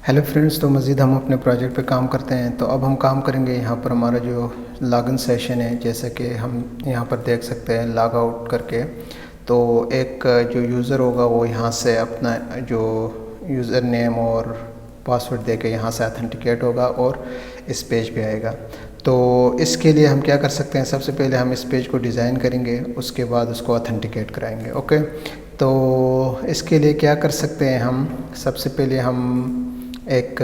Hello friends, तो मज़ीद हम अपने प्रोजेक्ट पे काम करते हैं। तो अब हम काम करेंगे यहाँ पर हमारा जो लॉगिन सेशन है, जैसे कि हम यहाँ पर देख सकते हैं लॉग आउट करके। तो एक जो यूज़र होगा वो यहाँ से अपना जो यूज़र नेम और पासवर्ड दे के यहाँ से ऑथेंटिकेट होगा और इस पेज पे आएगा। तो इसके लिए हम क्या कर सकते हैं, सबसे पहले हम इस पेज को डिज़ाइन करेंगे, उसके बाद उसको ऑथेंटिकेट कराएंगे। ओके, तो इसके लिए क्या कर सकते हैं, हम सबसे पहले हम एक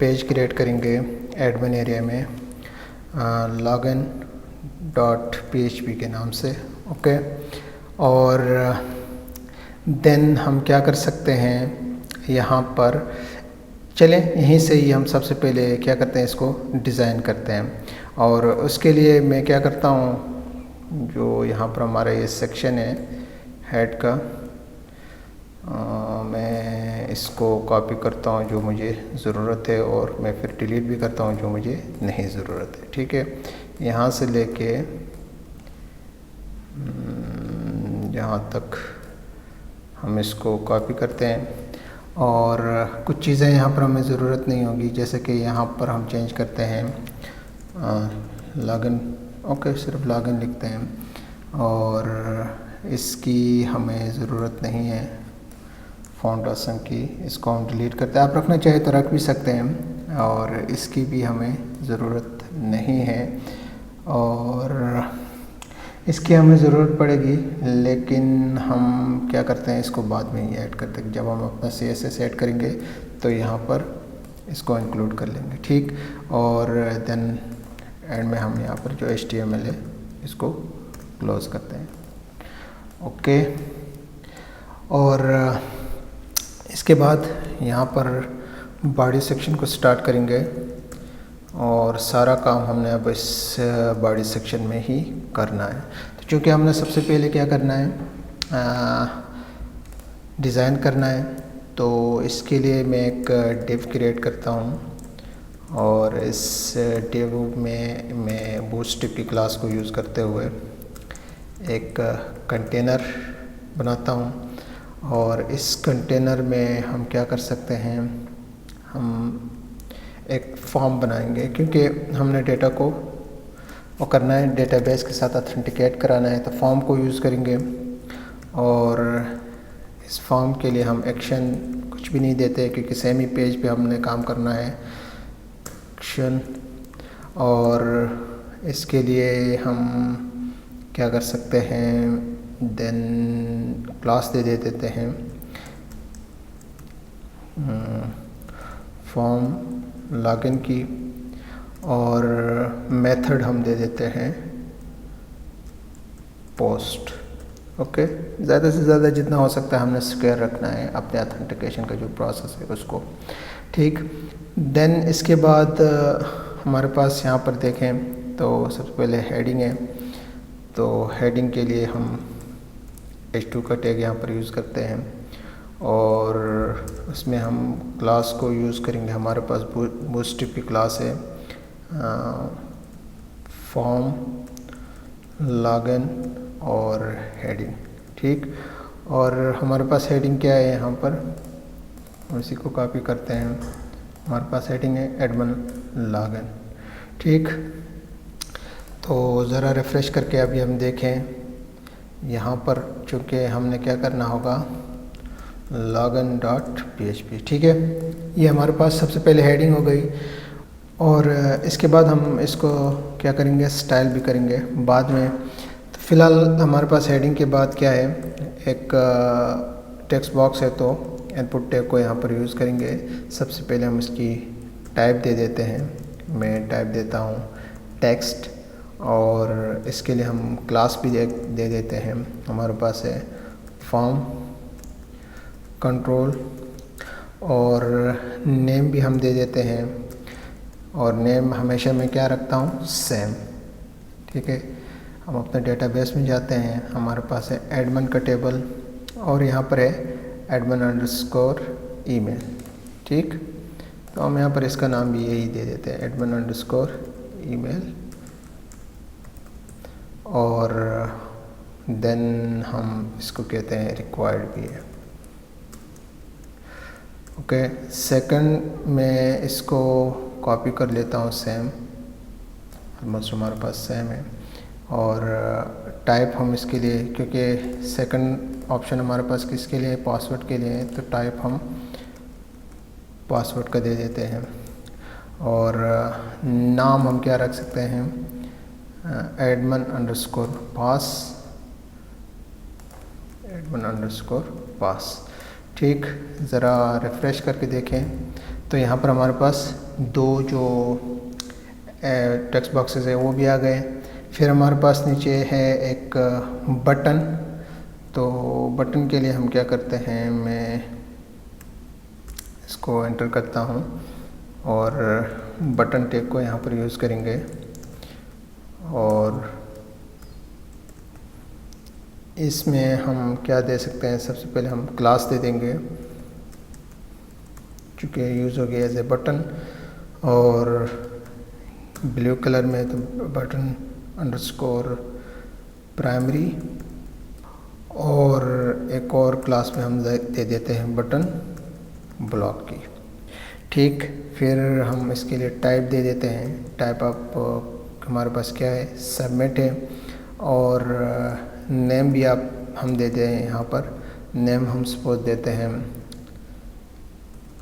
पेज क्रिएट करेंगे एडमिन एरिया में लॉगिन डॉट php के नाम से। ओके, और देन हम क्या कर सकते हैं, यहाँ पर चलें यहीं से ही हम सबसे पहले क्या करते हैं, इसको डिज़ाइन करते हैं। और उसके लिए मैं क्या करता हूँ, जो यहाँ पर हमारा ये सेक्शन है हेड का, मैं इसको कॉपी करता हूँ जो मुझे ज़रूरत है, और मैं फिर डिलीट भी करता हूँ जो मुझे नहीं ज़रूरत है। ठीक है, यहाँ से लेके यहाँ तक हम इसको कॉपी करते हैं। और कुछ चीज़ें यहाँ पर हमें ज़रूरत नहीं होगी, जैसे कि यहाँ पर हम चेंज करते हैं लॉगिन। ओके, सिर्फ लॉगिन लिखते हैं, और इसकी हमें ज़रूरत नहीं है फाउंडेशन की, इसको हम डिलीट करते हैं। आप रखना चाहे तो रख भी सकते हैं, और इसकी भी हमें ज़रूरत नहीं है, और इसकी हमें ज़रूरत पड़ेगी, लेकिन हम क्या करते हैं, इसको बाद में ही ऐड करते हैं। जब हम अपना CSS ऐड करेंगे तो यहाँ पर इसको इंक्लूड कर लेंगे। ठीक, और देन एंड में हम यहाँ पर जो HTML है इसको क्लोज करते हैं। ओके, और इसके बाद यहाँ पर बॉडी सेक्शन को स्टार्ट करेंगे, और सारा काम हमने अब इस बॉडी सेक्शन में ही करना है। तो चूँकि हमने सबसे पहले क्या करना है, डिज़ाइन करना है, तो इसके लिए मैं एक डिव क्रिएट करता हूँ, और इस डिव में मैं बूटस्ट्रैप की क्लास को यूज़ करते हुए एक कंटेनर बनाता हूँ। और इस कंटेनर में हम क्या कर सकते हैं, हम एक फॉर्म बनाएंगे, क्योंकि हमने डेटा को वो करना है, डेटाबेस के साथ ऑथेंटिकेट कराना है, तो फॉर्म को यूज़ करेंगे। और इस फॉर्म के लिए हम एक्शन कुछ भी नहीं देते, क्योंकि सेम ही पेज पे हमने काम करना है, एक्शन। और इसके लिए हम क्या कर सकते हैं, देन क्लास दे देते हैं फॉर्म लॉगिन की, और मेथड हम दे देते हैं पोस्ट। ओके, ज़्यादा से ज़्यादा जितना हो सकता है हमने स्क्वायर रखना है अपने ऑथेंटिकेशन का जो प्रोसेस है उसको। ठीक, देन इसके बाद हमारे पास यहाँ पर देखें तो सबसे पहले हेडिंग है। तो हेडिंग के लिए हम H2 का टैग यहाँ पर यूज़ करते हैं, और उसमें हम क्लास को यूज़ करेंगे। हमारे पास बूटस्ट्रैप की क्लास है फॉर्म लॉगिन और हेडिंग। ठीक, और हमारे पास हेडिंग क्या है, यहाँ पर उसी को कॉपी करते हैं। हमारे पास हेडिंग है एडमिन लॉगिन। ठीक, तो ज़रा रिफ़्रेश करके अभी हम देखें, यहाँ पर चूँकि हमने क्या करना होगा, लॉगिन डॉट php। ठीक है, ये हमारे पास सबसे पहले हेडिंग हो गई, और इसके बाद हम इसको क्या करेंगे, स्टाइल भी करेंगे बाद में। तो फ़िलहाल हमारे पास हेडिंग के बाद क्या है, एक टेक्स्ट बॉक्स है, तो इनपुट टैग को यहाँ पर यूज़ करेंगे। सबसे पहले हम इसकी टाइप दे देते हैं, मैं टाइप देता हूँ टेक्स्ट, और इसके लिए हम क्लास भी दे देते हैं। हमारे पास है फॉर्म कंट्रोल, और नेम भी हम दे देते हैं, और नेम हमेशा मैं क्या रखता हूँ, सेम। ठीक है, हम अपने डेटाबेस में जाते हैं, हमारे पास है एडमिन का टेबल, और यहाँ पर है एडमिन अंडरस्कोर ईमेल। ठीक, तो हम यहाँ पर इसका नाम भी यही दे देते हैं, एडमिन अंडरस्कोर ईमेल, और देन हम इसको कहते हैं रिक्वायर्ड भी है। ओके, सेकंड में इसको कॉपी कर लेता हूँ सेम, ऑलमोस्ट हमारे पास सेम है। और टाइप हम इसके लिए, क्योंकि सेकंड ऑप्शन हमारे पास किसके लिए, पासवर्ड के लिए है, तो टाइप हम पासवर्ड का दे देते हैं। और नाम हम क्या रख सकते हैं, admin_pass, admin_pass। ठीक, ज़रा रिफ़्रेश करके देखें तो यहाँ पर हमारे पास दो जो टेक्स्ट बॉक्सेस है वो भी आ गए। फिर हमारे पास नीचे है एक बटन, तो बटन के लिए हम क्या करते हैं, मैं इसको एंटर करता हूँ और बटन टैग को यहाँ पर यूज़ करेंगे। और इसमें हम क्या दे सकते हैं, सबसे पहले हम क्लास दे देंगे चूँकि यूज़ हो गया एज ए बटन, और ब्लू कलर में तो बटन अंडरस्कोर प्राइमरी, और एक और क्लास में हम दे देते हैं बटन ब्लॉक की। ठीक, फिर हम इसके लिए टाइप दे देते हैं, टाइप आप हमारे पास क्या है, सबमिट है। और नेम भी हम दे दें, यहाँ पर नेम हम सपोज देते हैं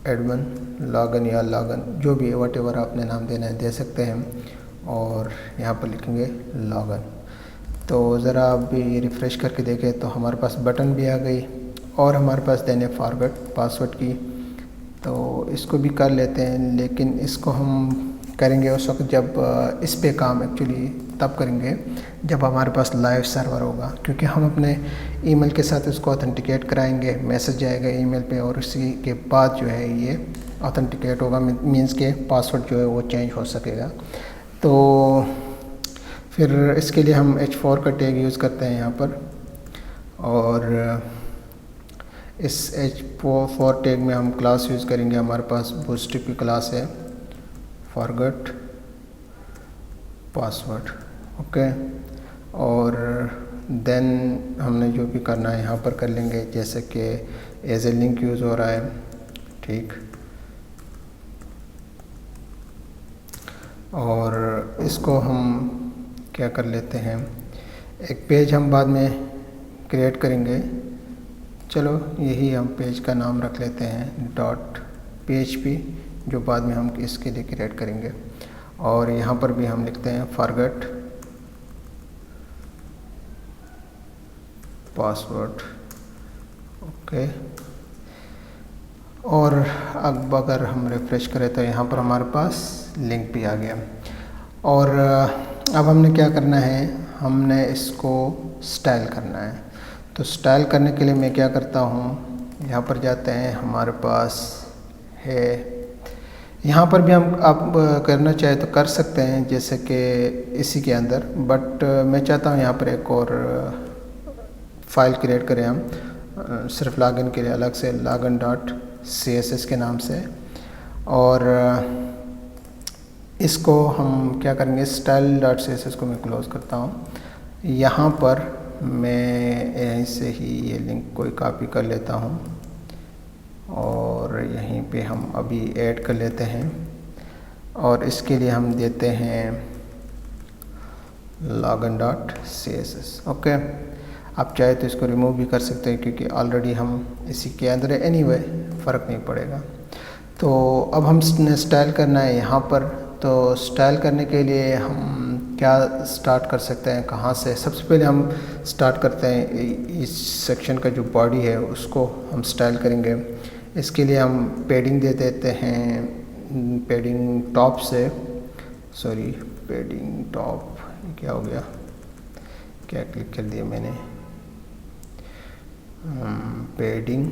एडमिन लॉगिन या लॉगिन, जो भी वट एवर आपने नाम देना है दे सकते हैं। और यहाँ पर लिखेंगे लॉगिन। तो ज़रा आप भी रिफ़्रेश करके देखें तो हमारे पास बटन भी आ गई, और हमारे पास देने फॉरगेट पासवर्ड की, तो इसको भी कर लेते हैं। लेकिन इसको हम करेंगे उस वक्त जब इस पे काम एक्चुअली तब करेंगे जब हमारे पास लाइव सर्वर होगा, क्योंकि हम अपने ईमेल के साथ इसको ऑथेंटिकेट कराएंगे, मैसेज आएगा ईमेल पे, और इसी के बाद जो है ये ऑथेंटिकेट होगा, मींस के पासवर्ड जो है वो चेंज हो सकेगा। तो फिर इसके लिए हम H4 का टैग यूज़ करते हैं यहाँ पर, और इस H4 टैग में हम क्लास यूज़ करेंगे, हमारे पास बूटस्ट्रैप की क्लास है फॉरगेट पासवर्ड। ओके, और देन हमने जो भी करना है यहाँ पर कर लेंगे, जैसे कि एज ए लिंक यूज़ हो रहा है। ठीक, और इसको हम क्या कर लेते हैं, एक पेज हम बाद में क्रिएट करेंगे, चलो यही हम पेज का नाम रख लेते हैं .php, जो बाद में हम इसके लिए क्रिएट करेंगे। और यहाँ पर भी हम लिखते हैं फॉरगेट पासवर्ड। ओके, और अब अगर हम रिफ़्रेश करें तो यहाँ पर हमारे पास लिंक भी आ गया। और अब हमने क्या करना है, हमने इसको स्टाइल करना है। तो स्टाइल करने के लिए मैं क्या करता हूँ, यहाँ पर जाते हैं, हमारे पास है, यहाँ पर भी हम आप करना चाहे तो कर सकते हैं जैसे कि इसी के अंदर, बट मैं चाहता हूँ यहाँ पर एक और फाइल क्रिएट करें हम सिर्फ लॉगिन के लिए, अलग से login.css के नाम से। और इसको हम क्या करेंगे, style.css को मैं क्लोज़ करता हूँ। यहाँ पर मैं यहीं से ही ये लिंक कोई कॉपी कर लेता हूँ, और यहीं पे हम अभी ऐड कर लेते हैं, और इसके लिए हम देते हैं login.css। ओके, आप चाहे तो इसको रिमूव भी कर सकते हैं, क्योंकि ऑलरेडी हम इसी के अंदर है, एनीवे फ़र्क नहीं पड़ेगा। तो अब हम स्टाइल करना है यहाँ पर, तो स्टाइल करने के लिए हम क्या स्टार्ट कर सकते हैं, कहाँ से, सबसे पहले हम स्टार्ट करते हैं इस सेक्शन का जो बॉडी है उसको हम स्टाइल करेंगे। इसके लिए हम पैडिंग दे देते हैं, पैडिंग टॉप से, सॉरी पैडिंग टॉप, क्या हो गया, क्या क्लिक कर दिया मैंने, पैडिंग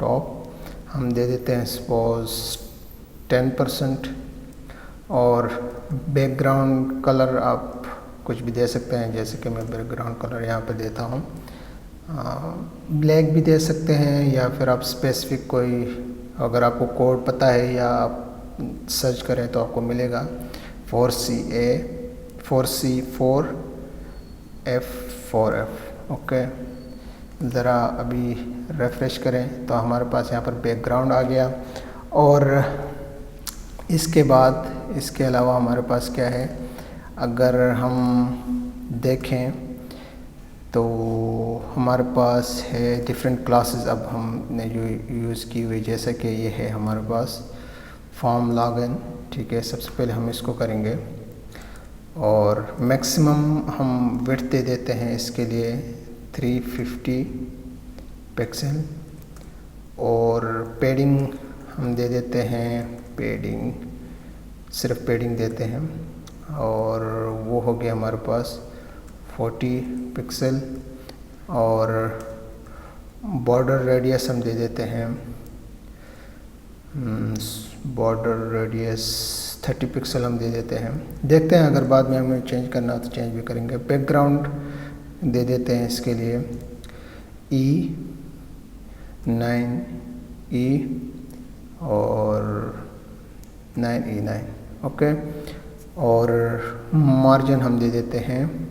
टॉप हम दे देते हैं सपोज 10%। और बैकग्राउंड कलर आप कुछ भी दे सकते हैं, जैसे कि मैं बैकग्राउंड कलर यहाँ पे देता हूँ, ब्लैक भी दे सकते हैं, या फिर आप स्पेसिफिक कोई, अगर आपको कोड पता है या आप सर्च करें तो आपको मिलेगा 4C4F4F। ओके, ज़रा अभी रिफ़्रेश करें तो हमारे पास यहाँ पर बैकग्राउंड आ गया। और इसके बाद इसके अलावा हमारे पास क्या है, अगर हम देखें तो हमारे पास है डिफरेंट क्लासेस अब हमने जो यूज़ की हुई, जैसे कि ये है हमारे पास फॉर्म लॉगिन। ठीक है, सबसे पहले हम इसको करेंगे और मैक्सिमम हम विड्थ दे देते हैं इसके लिए 350 पिक्सल, और पेडिंग हम दे देते हैं, पेडिंग सिर्फ पेडिंग देते हैं, और वो हो गया हमारे पास 40 पिक्सल। और बॉर्डर रेडियस हम दे देते हैं, बॉर्डर रेडियस 30 पिक्सल हम दे देते हैं। देखते हैं अगर बाद में हमें चेंज करना हो तो चेंज भी करेंगे। बैकग्राउंड दे देते हैं इसके लिए E9E और 9E9, ओके। और मार्जिन हम दे देते हैं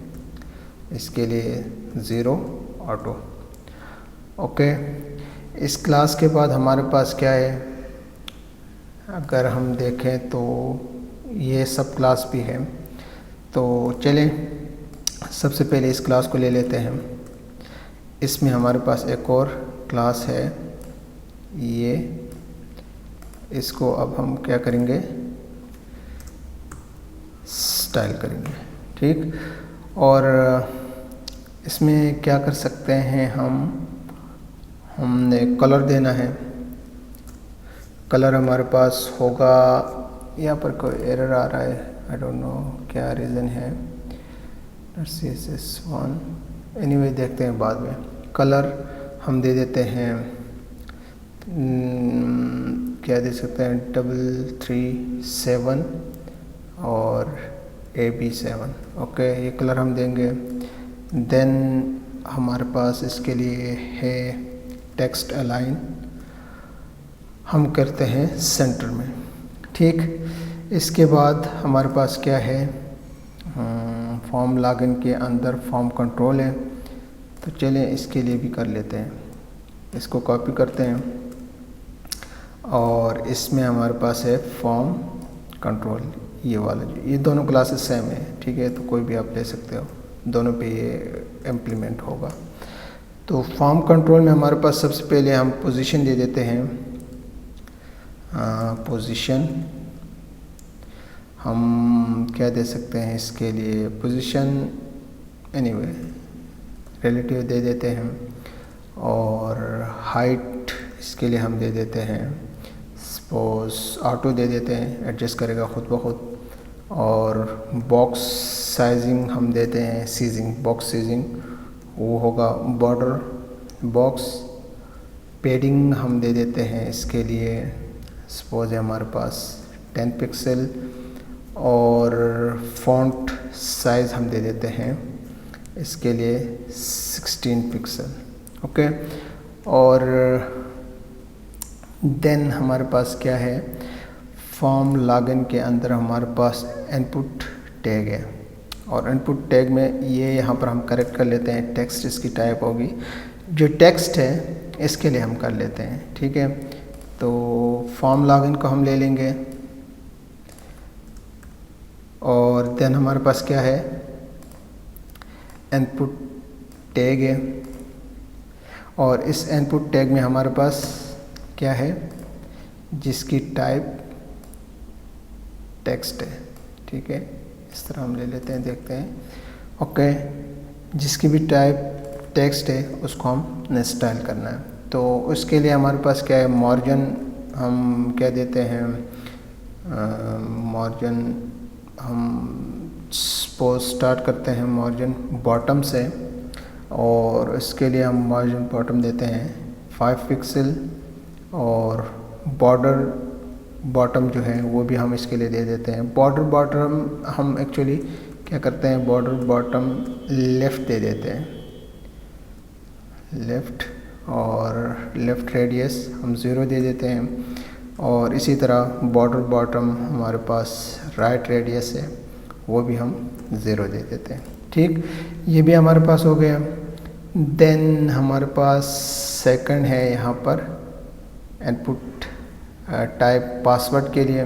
इसके लिए 0 ऑटो, ओके। इस क्लास के बाद हमारे पास क्या है, अगर हम देखें तो ये सब क्लास भी है। तो चलें सबसे पहले इस क्लास को ले लेते हैं। इसमें हमारे पास एक और क्लास है, ये इसको अब हम क्या करेंगे, स्टाइल करेंगे, ठीक। और इसमें क्या कर सकते हैं हमने कलर देना है। कलर हमारे पास होगा, यहाँ पर कोई एरर आ रहा है, आई डोंट नो क्या रीज़न है, CSS1 एनीवे देखते हैं बाद में। कलर हम दे देते हैं, क्या दे सकते हैं, 337 और AB7, ओके। ये कलर हम देंगे। देन हमारे पास इसके लिए है टेक्स्ट अलाइन, हम करते हैं सेंटर में, ठीक। इसके बाद हमारे पास क्या है, फॉर्म लॉगिन के अंदर फॉर्म कंट्रोल है, तो चलें इसके लिए भी कर लेते हैं। इसको कॉपी करते हैं और इसमें हमारे पास है फॉर्म कंट्रोल, ये वाला ये दोनों क्लासेस सेम है, ठीक है। तो कोई भी आप ले सकते हो, दोनों पे ये इम्प्लीमेंट होगा। तो फॉर्म कंट्रोल में हमारे पास सबसे पहले हम पोजीशन दे देते हैं। पोजीशन हम क्या दे सकते हैं इसके लिए, पोजीशन एनीवे रिलेटिव दे देते हैं। और हाइट इसके लिए हम दे देते हैं, सपोज ऑटो दे देते हैं, एडजस्ट करेगा खुद ब खुद। और बॉक्स साइजिंग हम देते हैं, सीजिंग, बॉक्स सीजिंग वो होगा बॉर्डर बॉक्स। पेडिंग हम दे देते हैं इसके लिए, सपोज है हमारे पास 10 पिक्सल। और फ़ॉन्ट साइज़ हम दे देते हैं इसके लिए 16 पिक्सल, ओके। और देन हमारे पास क्या है, फॉर्म लॉगिन के अंदर हमारे पास इनपुट टैग है, और इनपुट टैग में ये यहाँ पर हम करेक्ट कर लेते हैं, टेक्स्ट इसकी टाइप होगी, जो टेक्स्ट है इसके लिए हम कर लेते हैं, ठीक है। तो फॉर्म लॉगिन को हम ले लेंगे, और देन हमारे पास क्या है, इनपुट टैग है, और इस इनपुट टैग में हमारे पास क्या है, जिसकी टाइप टेक्स्ट है, ठीक है। इस तरह हम ले लेते हैं, देखते हैं, ओके। जिसकी भी टाइप टेक्स्ट है उसको हम स्टाइल करना है। तो उसके लिए हमारे पास क्या है, मार्जिन हम क्या देते हैं, मार्जिन हम सपोज स्टार्ट करते हैं मार्जिन बॉटम से, और इसके लिए हम मार्जिन बॉटम देते हैं 5 पिक्सल। और बॉर्डर बॉटम जो है वो भी हम इसके लिए दे देते हैं। बॉर्डर बॉटम हम एक्चुअली क्या करते हैं, बॉर्डर बॉटम लेफ़्ट दे देते हैं, लेफ़्ट। और लेफ़्ट रेडियस हम 0 दे देते हैं। और इसी तरह बॉर्डर बॉटम हमारे पास राइट रेडियस है, वो भी हम 0 दे देते हैं, ठीक। ये भी हमारे पास हो गया। देन हमारे पास सेकंड है यहाँ पर इनपुट टाइप पासवर्ड के लिए।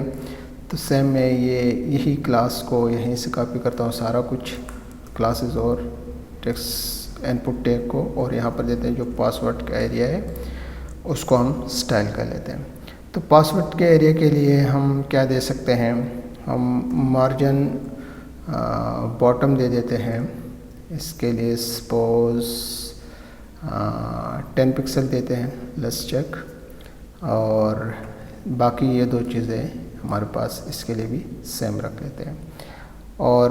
तो सेम मैं यही क्लास को यहीं से कॉपी करता हूँ सारा कुछ क्लासेस और टेक्स्ट इनपुट टैग को, और यहाँ पर देते हैं जो पासवर्ड का एरिया है उसको हम स्टाइल कर लेते हैं। तो पासवर्ड के एरिया के लिए हम क्या दे सकते हैं, हम मार्जिन बॉटम दे देते हैं। इसके लिए सपोज 10 पिक्सल देते हैं, लेट्स चेक। और बाकी ये दो चीज़ें हमारे पास इसके लिए भी सेम रख लेते हैं। और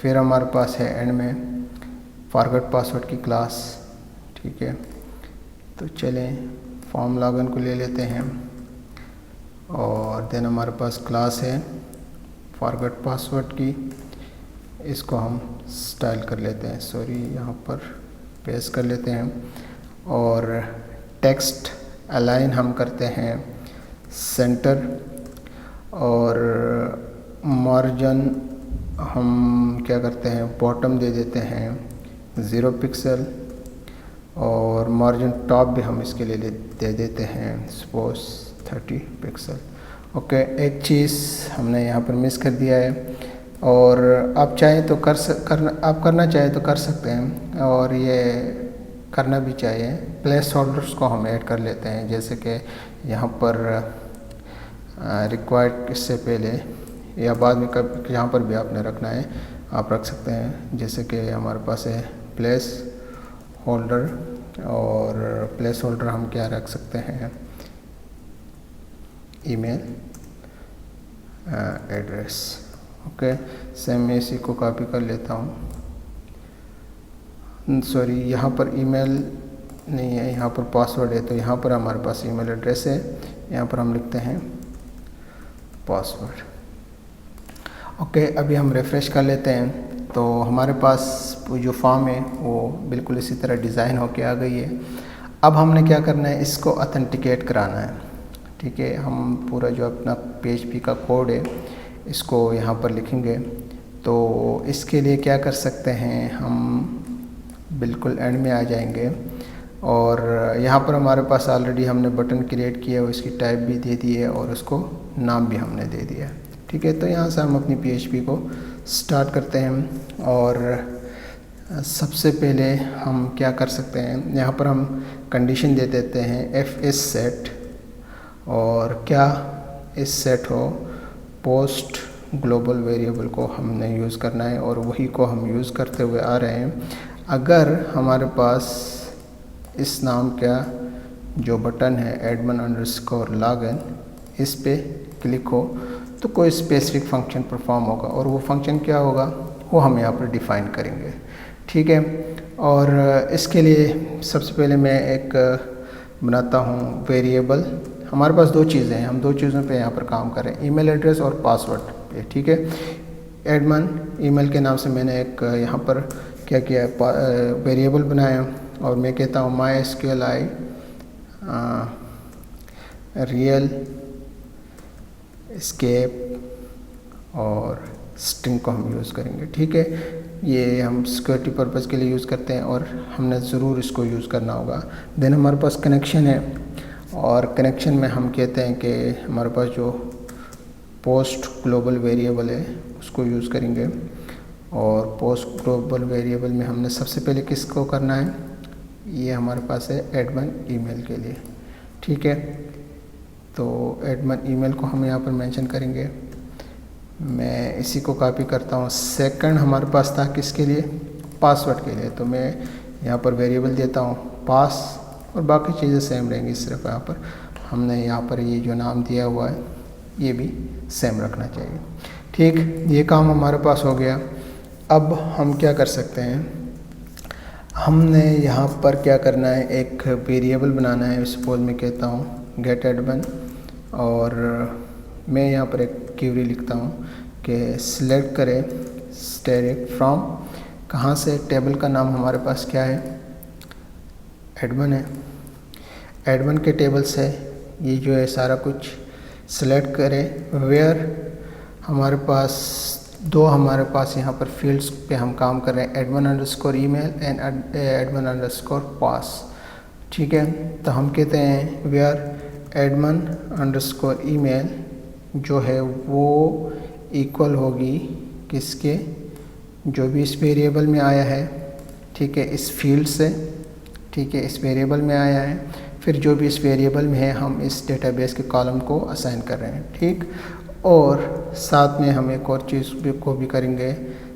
फिर हमारे पास है एंड में फॉरगेट पासवर्ड की क्लास, ठीक है। तो चलें फॉर्म लॉगिन को ले लेते हैं और देन हमारे पास क्लास है फॉरगेट पासवर्ड की, इसको हम स्टाइल कर लेते हैं, सॉरी यहाँ पर पेस्ट कर लेते हैं। और टेक्स्ट अलाइन हम करते हैं सेंटर, और मार्जिन हम क्या करते हैं बॉटम दे देते हैं 0 पिक्सल, और मार्जिन टॉप भी हम इसके लिए दे देते हैं सपोज 30 पिक्सल। ओके, एक चीज़ हमने यहाँ पर मिस कर दिया है, और आप चाहें तो करना चाहें तो कर सकते हैं, और ये करना भी चाहिए। प्लेस होल्डर्स को हम ऐड कर लेते हैं, जैसे कि यहाँ पर रिक्वायर्ड इससे पहले या बाद में कब यहाँ पर भी आपने रखना है आप रख सकते हैं। जैसे कि हमारे पास है प्लेस होल्डर, और प्लेस होल्डर हम क्या रख सकते हैं, ईमेल एड्रेस। ओके, सेम मैं इसी को कॉपी कर लेता हूँ, सॉरी यहाँ पर ईमेल नहीं है, यहाँ पर पासवर्ड है। तो यहाँ पर हमारे पास ईमेल एड्रेस है, यहाँ पर हम लिखते हैं पासवर्ड। ओके, अभी हम रिफ़्रेश कर लेते हैं तो हमारे पास जो फॉर्म है वो बिल्कुल इसी तरह डिज़ाइन होके आ गई है। अब हमने क्या करना है, इसको ऑथेंटिकेट कराना है, ठीक है। हम पूरा जो अपना PHP का कोड है इसको यहाँ पर लिखेंगे। तो इसके लिए क्या कर सकते हैं, हम बिल्कुल एंड में आ जाएंगे, और यहाँ पर हमारे पास ऑलरेडी हमने बटन क्रिएट किया है, उसकी टाइप भी दे दी है और उसको नाम भी हमने दे दिया है, ठीक है। तो यहाँ से हम अपनी PHP को स्टार्ट करते हैं, और सबसे पहले हम क्या कर सकते हैं, यहाँ पर हम कंडीशन दे देते हैं if is set, और क्या इस सेट हो पोस्ट ग्लोबल वेरिएबल को हमने यूज़ करना है, और वही को हम यूज़ करते हुए आ रहे हैं। अगर हमारे पास इस नाम का जो बटन है admin_login, इस पे क्लिक हो तो कोई स्पेसिफिक फंक्शन परफॉर्म होगा, और वो फंक्शन क्या होगा वो हम यहाँ पर डिफ़ाइन करेंगे, ठीक है। और इसके लिए सबसे पहले मैं एक बनाता हूँ वेरिएबल। हमारे पास दो चीज़ें हैं, हम दो चीज़ों पे यहाँ पर काम कर रहे हैं, ईमेल एड्रेस और पासवर्ड पे, ठीक है। एडमिन ईमेल के नाम से मैंने एक यहाँ पर क्या किया है वेरिएबल बनाया, और मैं कहता हूँ MySQLi रियल एस्केप, और स्ट्रिंग को हम यूज़ करेंगे, ठीक है। ये हम सिक्योरिटी पर्पज़ के लिए यूज़ करते हैं और हमने ज़रूर इसको यूज़ करना होगा। देन हमारे पास कनेक्शन है, और कनेक्शन में हम कहते हैं कि हमारे पास जो पोस्ट ग्लोबल वेरिएबल है उसको यूज़ करेंगे, और पोस्ट ग्लोबल वेरिएबल में हमने सबसे पहले किसको करना है, ये हमारे पास है एडमिन ईमेल के लिए, ठीक है। तो एडमिन ईमेल को हम यहाँ पर मेंशन करेंगे। मैं इसी को कॉपी करता हूँ। सेकंड हमारे पास था किसके लिए, पासवर्ड के लिए, तो मैं यहाँ पर वेरिएबल देता हूँ पास, और बाकी चीज़ें सेम रहेंगी, सिर्फ यहाँ पर हमने यहाँ पर ये जो नाम दिया हुआ है ये भी सेम रखना चाहिए, ठीक। ये काम हमारे पास हो गया। अब हम क्या कर सकते हैं, हमने यहाँ पर क्या करना है, एक वेरिएबल बनाना है। सपोज मैं कहता हूँ गेट एडमिन, और मैं यहाँ पर एक क्वेरी लिखता हूँ कि सिलेक्ट करें स्टैटिक फ्रॉम, कहाँ से, टेबल का नाम हमारे पास क्या है, एडमिन है। एडमिन के टेबल से ये जो है सारा कुछ सिलेक्ट करें, वेयर हमारे पास दो हमारे पास यहाँ पर फील्ड्स पे हम काम कर रहे हैं, admin_email एंड admin_pass। ठीक है, तो हम कहते हैं वेयर admin_email जो है वो इक्वल होगी किसके, जो भी इस वेरिएबल में आया है, ठीक है, इस फील्ड से, ठीक है, इस वेरिएबल में आया है, फिर जो भी इस वेरिएबल में है हम इस डेटाबेस के कॉलम को असाइन कर रहे हैं। ठीक, और साथ में हम एक और चीज़ को भी करेंगे।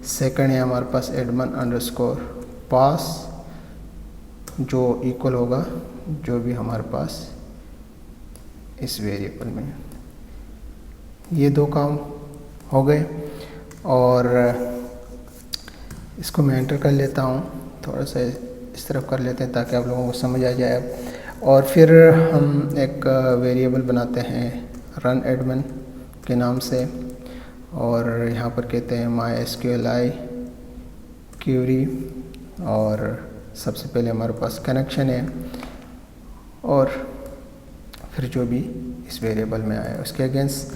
सेकंड है हमारे पास admin_pass जो इक्वल होगा जो भी हमारे पास इस वेरिएबल में है। ये दो काम हो गए और इसको मैं एंटर कर लेता हूँ, थोड़ा सा इस तरफ कर लेते हैं ताकि आप लोगों को समझ आ जाए। और फिर हम एक वेरिएबल बनाते हैं रन एडमिन के नाम से, और यहाँ पर कहते हैं MySQLi क्यूरी, और सबसे पहले हमारे पास कनेक्शन है, और फिर जो भी इस वेरिएबल में आया उसके अगेंस्ट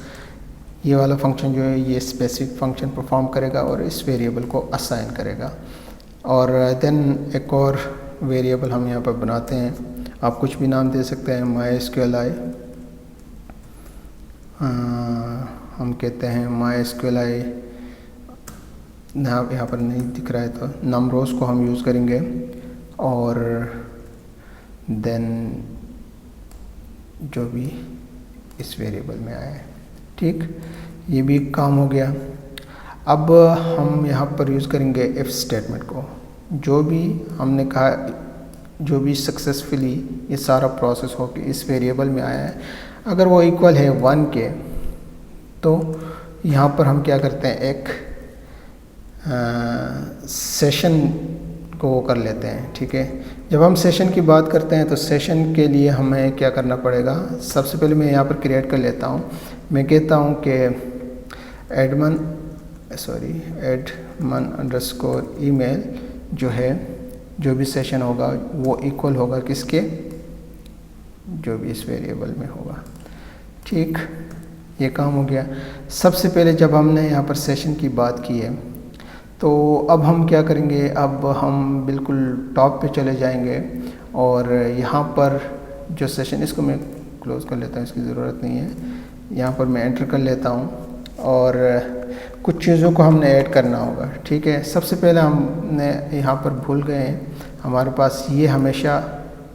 ये वाला फंक्शन जो है ये स्पेसिफिक फंक्शन परफॉर्म करेगा और इस वेरिएबल को असाइन करेगा। और देन एक और वेरिएबल हम यहाँ पर बनाते हैं, आप कुछ भी नाम दे सकते हैं, MySQLi, हम कहते हैं MySQLi, यहाँ पर नहीं दिख रहा है तो numbers को हम यूज़ करेंगे, और देन जो भी इस वेरिएबल में आया है। ठीक, ये भी काम हो गया। अब हम यहाँ पर यूज़ करेंगे इफ़ स्टेटमेंट को। जो भी हमने कहा, जो भी सक्सेसफुली ये सारा प्रोसेस हो के इस वेरिएबल में आया है, अगर वो इक्वल है 1 के, तो यहाँ पर हम क्या करते हैं, एक सेशन को वो कर लेते हैं। ठीक है, जब हम सेशन की बात करते हैं तो सेशन के लिए हमें क्या करना पड़ेगा, सबसे पहले मैं यहाँ पर क्रिएट कर लेता हूँ। मैं कहता हूँ कि admin_email जो है, जो भी सेशन होगा वो इक्वल होगा किसके, जो भी इस वेरिएबल में होगा। ठीक, ये काम हो गया। सबसे पहले जब हमने यहाँ पर सेशन की बात की है, तो अब हम क्या करेंगे, अब हम बिल्कुल टॉप पे चले जाएंगे और यहाँ पर जो सेशन, इसको मैं क्लोज़ कर लेता हूँ, इसकी ज़रूरत नहीं है। यहाँ पर मैं एंटर कर लेता हूँ और कुछ चीज़ों को हमने ऐड करना होगा। ठीक है, सबसे पहले हमने यहाँ पर भूल गए हैं, हमारे पास ये हमेशा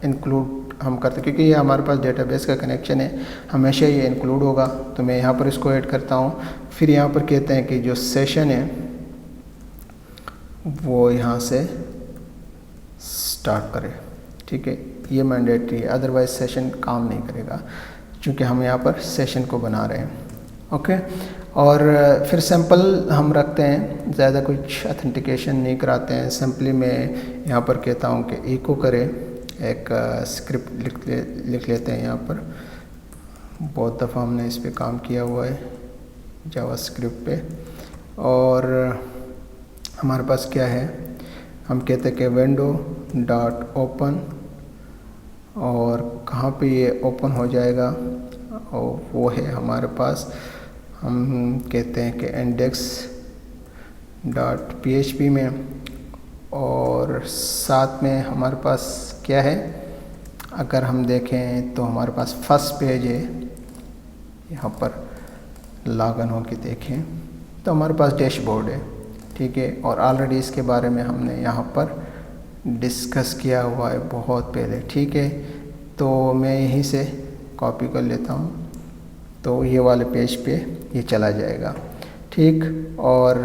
इंक्लूड हम करते, क्योंकि ये हमारे पास डेटाबेस का कनेक्शन है, हमेशा ये इंक्लूड होगा। तो मैं यहाँ पर इसको ऐड करता हूँ। फिर यहाँ पर कहते हैं कि जो सेशन है वो यहाँ से स्टार्ट करें। ठीक है, ये मैंडेटरी है, अदरवाइज सेशन काम नहीं करेगा, क्योंकि हम यहाँ पर सेशन को बना रहे हैं। ओके, और फिर सैम्पल हम रखते हैं, ज़्यादा कुछ ऑथेंटिकेशन नहीं कराते हैं। सिंपली मैं यहाँ पर कहता हूँ कि इको करे, एक स्क्रिप्ट लिख लेते हैं। यहाँ पर बहुत दफ़ा हमने इस पे काम किया हुआ है जावास्क्रिप्ट पे। और हमारे पास क्या है, हम कहते हैं कि window.open, और कहाँ पे ये ओपन हो जाएगा, और वो है हमारे पास, हम कहते हैं कि index.php में। और साथ में हमारे पास क्या है, अगर हम देखें तो हमारे पास फर्स्ट पेज है, यहाँ पर लॉगिन होके देखें तो हमारे पास डैशबोर्ड है। ठीक है, और ऑलरेडी इसके बारे में हमने यहाँ पर डिस्कस किया हुआ है बहुत पहले। ठीक है, तो मैं यहीं से कॉपी कर लेता हूँ, तो ये वाले पेज पे ये चला जाएगा। ठीक, और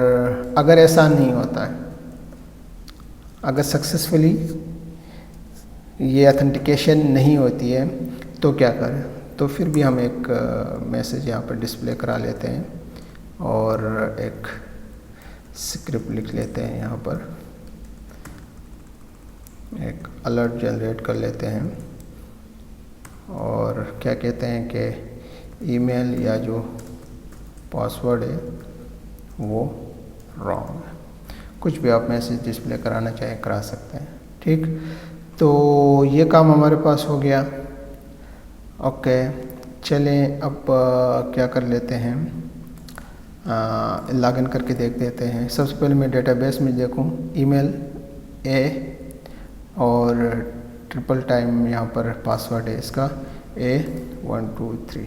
अगर ऐसा नहीं होता है, अगर सक्सेसफुली ये ऑथेंटिकेशन नहीं होती है, तो क्या करें, तो फिर भी हम एक मैसेज यहाँ पर डिस्प्ले करा लेते हैं और एक स्क्रिप्ट लिख लेते हैं। यहाँ पर एक अलर्ट जनरेट कर लेते हैं और क्या कहते हैं कि ईमेल या जो पासवर्ड है वो रॉन्ग है। कुछ भी आप मैसेज डिस्प्ले कराना चाहें करा सकते हैं। ठीक, तो ये काम हमारे पास हो गया। ओके, चलें अब क्या कर लेते हैं, लॉगिन करके देख देते हैं। सबसे पहले मैं डेटाबेस में देखूं, ईमेल ए और ट्रिपल टाइम यहाँ पर पासवर्ड है इसका A123।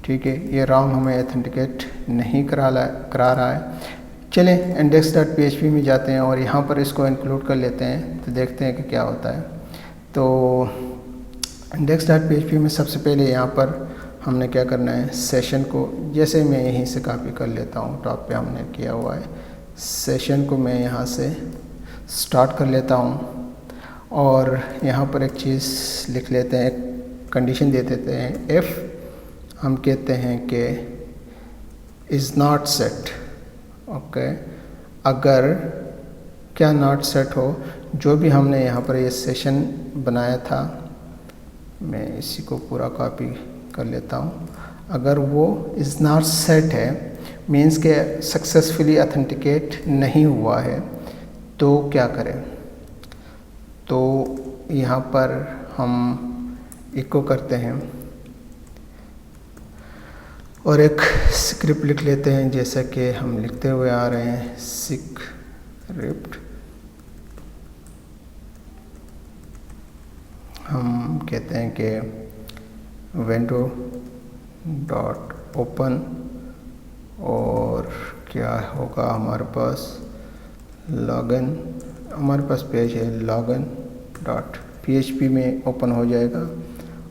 ठीक है, ये राउंड हमें ऑथेंटिकेट नहीं करा रहा है। चलें index.php में जाते हैं और यहाँ पर इसको इंक्लूड कर लेते हैं, तो देखते हैं कि क्या होता है। तो index.php में सबसे पहले यहाँ पर हमने क्या करना है, सेशन को, जैसे मैं यहीं से कॉपी कर लेता हूँ, टॉप पे हमने किया हुआ है, सेशन को मैं यहाँ से स्टार्ट कर लेता हूँ और यहाँ पर एक चीज़ लिख लेते हैं, एक कंडीशन दे देते हैं, इफ़ हम कहते हैं कि इज़ नॉट सेट। ओके, अगर क्या नॉट सेट हो, जो भी हमने यहाँ पर ये सेशन बनाया था, मैं इसी को पूरा कॉपी कर लेता हूँ, अगर वो इज़ नॉट सेट है मीन्स के सक्सेसफुली ऑथेंटिकेट नहीं हुआ है, तो क्या करें। तो यहाँ पर हम इको करते हैं और एक स्क्रिप्ट लिख लेते हैं, जैसा कि हम लिखते हुए आ रहे हैं, स्क्रिप्ट हम कहते हैं कि विंडो डॉट ओपन और क्या होगा हमारे पास, लॉगिन, हमारे पास पेज है लॉगिन डॉट PHP में ओपन हो जाएगा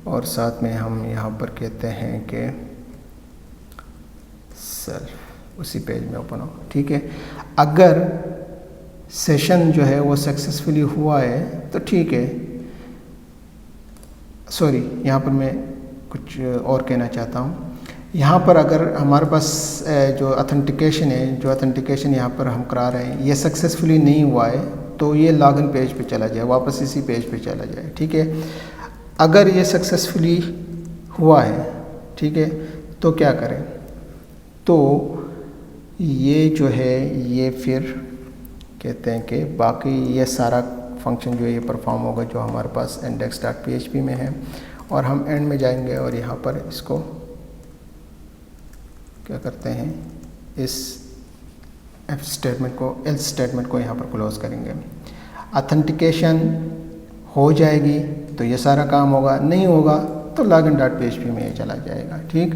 और साथ में हम यहाँ पर कहते हैं कि सेल्फ, उसी पेज में ओपन हो। ठीक है, अगर सेशन जो है वो सक्सेसफुली हुआ है तो ठीक है, सॉरी यहाँ पर मैं कुछ और कहना चाहता हूँ। यहाँ पर अगर हमारे पास जो ऑथेंटिकेशन है, जो ऑथेंटिकेशन यहाँ पर हम करा रहे हैं, ये सक्सेसफुली नहीं हुआ है, तो ये लॉगिन पेज पे चला जाए, वापस इसी पेज पे चला जाए। ठीक है, अगर ये सक्सेसफुली हुआ है, ठीक है, तो क्या करें, तो ये जो है ये फिर कहते हैं कि बाकी ये सारा फंक्शन जो है ये परफॉर्म होगा जो हमारे पास index.php में है, और हम एंड में जाएंगे और यहाँ पर इसको क्या करते हैं, इस एफ स्टेटमेंट को, एल्स स्टेटमेंट को यहाँ पर क्लोज करेंगे। ऑथेंटिकेशन हो जाएगी तो ये सारा काम होगा, नहीं होगा तो login.php में ये चला जाएगा। ठीक,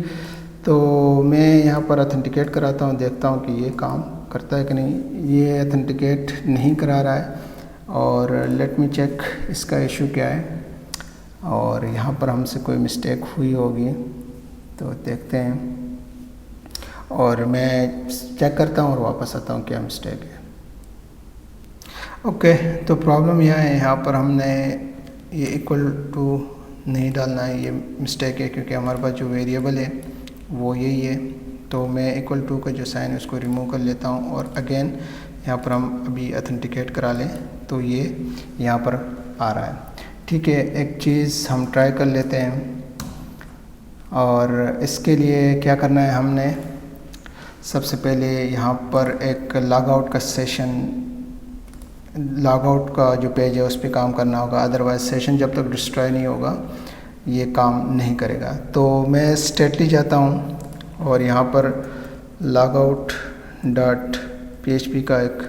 तो मैं यहाँ पर ऑथेंटिकेट कराता हूँ, देखता हूँ कि ये काम करता है कि नहीं। ये ऑथेंटिकेट नहीं करा रहा है और लेट मी चेक इसका इशू क्या है, और यहाँ पर हमसे कोई मिस्टेक हुई होगी तो देखते हैं, और मैं चेक करता हूँ और वापस आता हूँ क्या मिस्टेक है। ओके, तो प्रॉब्लम यह है, यहाँ पर हमने ये इक्वल टू नहीं डालना है, ये मिस्टेक है क्योंकि हमारे पास जो वेरिएबल है वो यही है। तो मैं इक्वल टू का जो साइन है उसको रिमूव कर लेता हूँ और अगेन यहाँ पर हम अभी ऑथेंटिकेट करा लें तो ये यहाँ पर आ रहा है। ठीक है, एक चीज़ हम ट्राई कर लेते हैं, और इसके लिए क्या करना है, हमने सबसे पहले यहाँ पर एक लॉगआउट का सेशन, लॉगआउट का जो पेज है उस पर काम करना होगा, अदरवाइज सेशन जब तक डिस्ट्रॉय नहीं होगा ये काम नहीं करेगा। तो मैं स्टेटली जाता हूँ और यहाँ पर logout.php का एक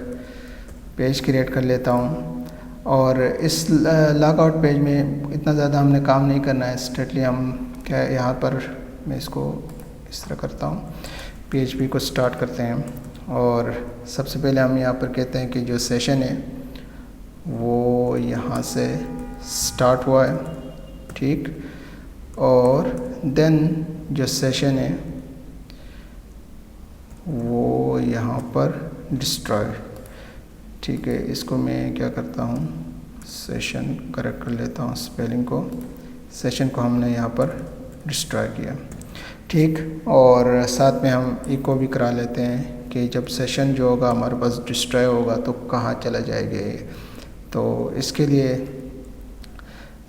पेज क्रिएट कर लेता हूँ, और इस लॉगआउट पेज में इतना ज़्यादा हमने काम नहीं करना है। स्ट्रेटली हम क्या, यहाँ पर मैं इसको इस तरह करता हूँ, PHP को स्टार्ट करते हैं और सबसे पहले हम यहाँ पर कहते हैं कि जो सेशन है वो यहाँ से स्टार्ट हुआ है। ठीक, और देन जो सेशन है वो यहाँ पर डिस्ट्रॉय। ठीक है, इसको मैं क्या करता हूँ, सेशन करेक्ट कर लेता हूँ स्पेलिंग को, सेशन को हमने यहाँ पर डिस्ट्रॉय किया। ठीक, और साथ में हम इको भी करा लेते हैं कि जब सेशन जो होगा हमारे पास डिस्ट्रॉय होगा तो कहाँ चला जाएगा ये। तो इसके लिए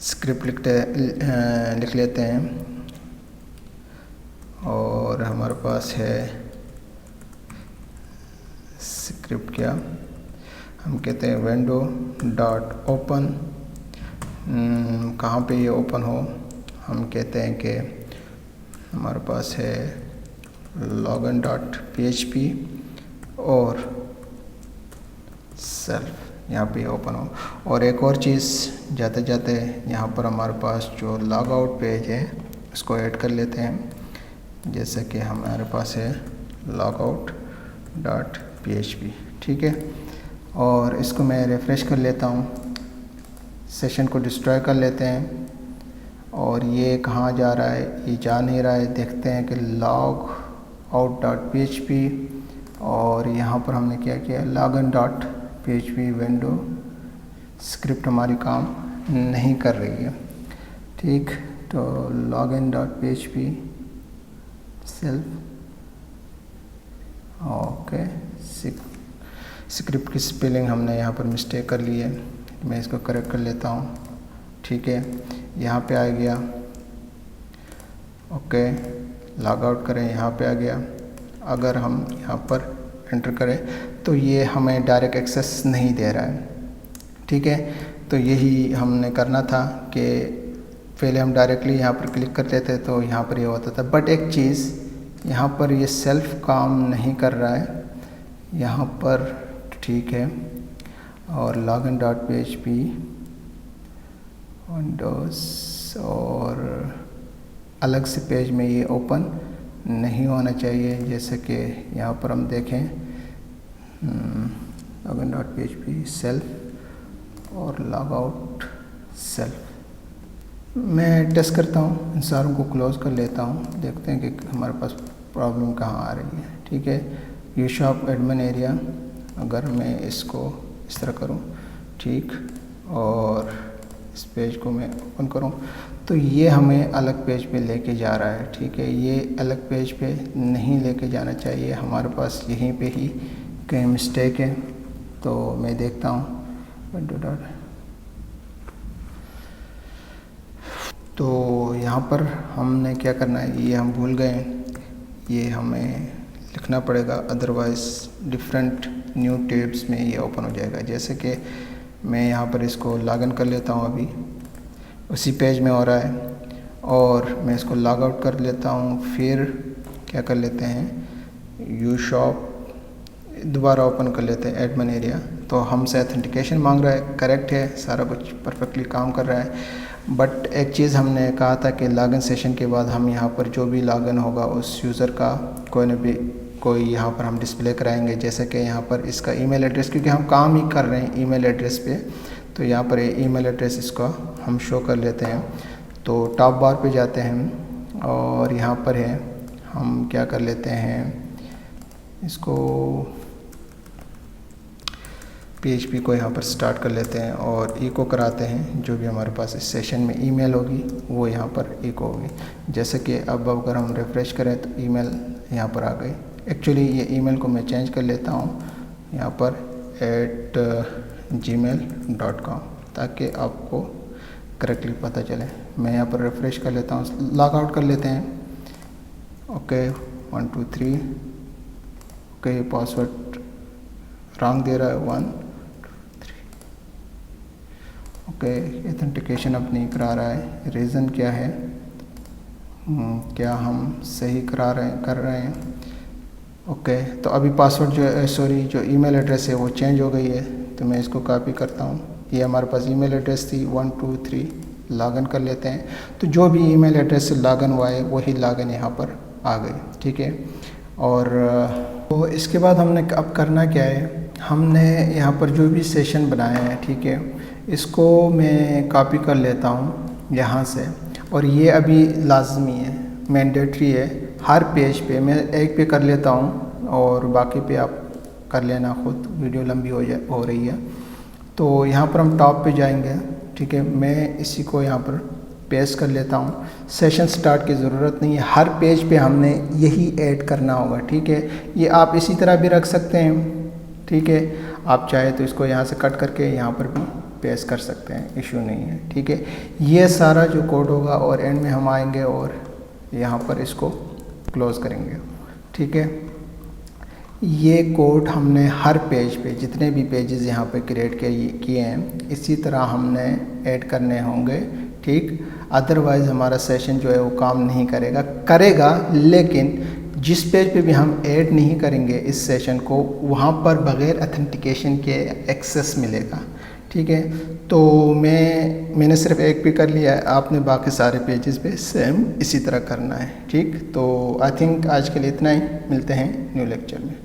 स्क्रिप्ट लिख लेते हैं, और हमारे पास है स्क्रिप्ट, क्या हम कहते हैं विंडो डॉट ओपन, कहाँ पे ये ओपन हो, हम कहते हैं कि हमारे पास है लॉगिन डॉट php और सेल्फ यहाँ पे ओपन हो। और एक और चीज़ जाते जाते यहाँ पर हमारे पास जो लॉग आउट पेज है उसको ऐड कर लेते हैं। जैसे कि हमारे पास है लॉग आउट डॉट php, ठीक है। और इसको मैं रिफ़्रेश कर लेता हूँ, सेशन को डिस्ट्रॉय कर लेते हैं। और ये कहाँ जा रहा है, ये जा नहीं रहा है। देखते हैं कि लॉग आउट डॉट php और यहाँ पर हमने क्या किया, login dot php window script हमारी काम नहीं कर रही है, ठीक। तो login dot php self, okay. Script की स्पेलिंग हमने यहाँ पर मिस्टेक कर ली है, मैं इसको करेक्ट कर लेता हूँ, ठीक है। यहाँ पे आ गया, ओके। लॉग आउट करें, यहाँ पे आ गया। अगर हम यहाँ पर एंटर करें तो ये हमें डायरेक्ट एक्सेस नहीं दे रहा है, ठीक है। तो यही हमने करना था कि पहले हम डायरेक्टली यहाँ पर क्लिक कर लेते तो यहाँ पर ये होता था। बट एक चीज़ यहाँ पर ये सेल्फ काम नहीं कर रहा है यहाँ पर, ठीक है। और लॉगिन डॉट php विंडोज़ और अलग से पेज में ये ओपन नहीं होना चाहिए। जैसे कि यहाँ पर हम देखें लॉगिन डॉट php सेल्फ और लॉग आउट सेल्फ। मैं टेस्ट करता हूँ, इन सारों को क्लोज़ कर लेता हूँ, देखते हैं कि हमारे पास प्रॉब्लम कहाँ आ रही है, ठीक है। यूशॉप एडमिन एरिया, अगर मैं इसको इस तरह करूँ, ठीक, और इस पेज को मैं ओपन करूँ तो ये हमें अलग पेज पे लेके जा रहा है, ठीक है। ये अलग पेज पे नहीं लेके जाना चाहिए, हमारे पास यहीं पे ही कहीं मिस्टेक है। तो मैं देखता हूँ विंडो डॉट, तो यहाँ पर हमने क्या करना है, ये हम भूल गए, ये हमें लिखना पड़ेगा, अदरवाइज़ डिफरेंट न्यू टैब्स में ये ओपन हो जाएगा। जैसे कि मैं यहाँ पर इसको लॉगिन कर लेता हूँ, अभी उसी पेज में हो रहा है, और मैं इसको लॉग आउट कर लेता हूँ। फिर क्या कर लेते हैं, यूशॉप दोबारा ओपन कर लेते हैं एडमिन एरिया। तो हमसे ऑथेंटिकेशन मांग रहा है, करेक्ट है, सारा कुछ परफेक्टली काम कर रहा है। बट एक चीज़ हमने कहा था कि लॉगिन सेशन के बाद हम यहाँ पर जो भी लॉगिन होगा उस यूज़र का कोई यहाँ पर हम डिस्प्ले कराएंगे। जैसे कि यहाँ पर इसका ईमेल एड्रेस, क्योंकि हम काम ही कर रहे हैं ईमेल एड्रेस पे, तो यहाँ पर ईमेल एड्रेस इसका हम शो कर लेते हैं। तो टॉप बार पे जाते हैं और यहाँ पर है, हम क्या कर लेते हैं, इसको PHP को यहाँ पर स्टार्ट कर लेते हैं और इको कराते हैं। जो भी हमारे पास इस सेशन में ईमेल होगी वो यहाँ पर इको होगी। जैसे कि अब अगर हम रिफ़्रेश करें तो ईमेल यहाँ पर आ गई। एक्चुअली ये ईमेल को मैं चेंज कर लेता हूँ यहाँ पर @gmail.com, ताकि आपको करेक्टली पता चले। मैं यहाँ पर रिफ़्रेश कर लेता हूँ, लॉग आउट कर लेते हैं, ओके 1 2 3, ओके पासवर्ड रॉन्ग दे रहा है 1 2 3, ओके ऑथेंटिकेशन अब नहीं करा रहा है। रीज़न क्या है, क्या हम सही कर रहे हैं, ओके। तो अभी पासवर्ड जो ईमेल एड्रेस है वो चेंज हो गई है, तो मैं इसको कॉपी करता हूँ। ये हमारे पास ईमेल एड्रेस थी 1 2 3, लॉगिन कर लेते हैं। तो जो भी ईमेल एड्रेस से लॉगिन हुआ है वही लॉगिन यहाँ पर आ गई, ठीक है। और तो इसके बाद हमने अब करना क्या है, हमने यहाँ पर जो भी सेशन बनाया है, ठीक है, इसको मैं कॉपी कर लेता हूँ यहाँ से। और ये अभी लाजमी है, मैंडेटरी है, हर पेज पे मैं एक पे कर लेता हूँ और बाकी पे आप कर लेना खुद, वीडियो लंबी हो रही है। तो यहाँ पर हम टॉप पे जाएंगे, ठीक है। मैं इसी को यहाँ पर पेस्ट कर लेता हूँ। सेशन स्टार्ट की ज़रूरत नहीं है, हर पेज पे हमने यही ऐड करना होगा, ठीक है। ये आप इसी तरह भी रख सकते हैं, ठीक है। आप चाहे तो इसको यहाँ से कट करके यहाँ पर भी पेस्ट कर सकते हैं, इशू नहीं है, ठीक है। ये सारा जो कोड होगा और एंड में हम आएंगे और यहाँ पर इसको क्लोज़ करेंगे, ठीक है। ये कोड हमने हर पेज पे, जितने भी पेजेस यहाँ पे क्रिएट किए हैं, इसी तरह हमने ऐड करने होंगे, ठीक। अदरवाइज़ हमारा सेशन जो है वो काम नहीं करेगा लेकिन जिस पेज पे भी हम ऐड नहीं करेंगे इस सेशन को, वहाँ पर बग़ैर ऑथेंटिकेशन के एक्सेस मिलेगा। ठीक है, तो मैंने सिर्फ एक पे कर लिया है, आपने बाकी सारे पेजेस पे सेम इसी तरह करना है। ठीक, तो आई थिंक आज के लिए इतना ही, मिलते हैं न्यू लेक्चर में।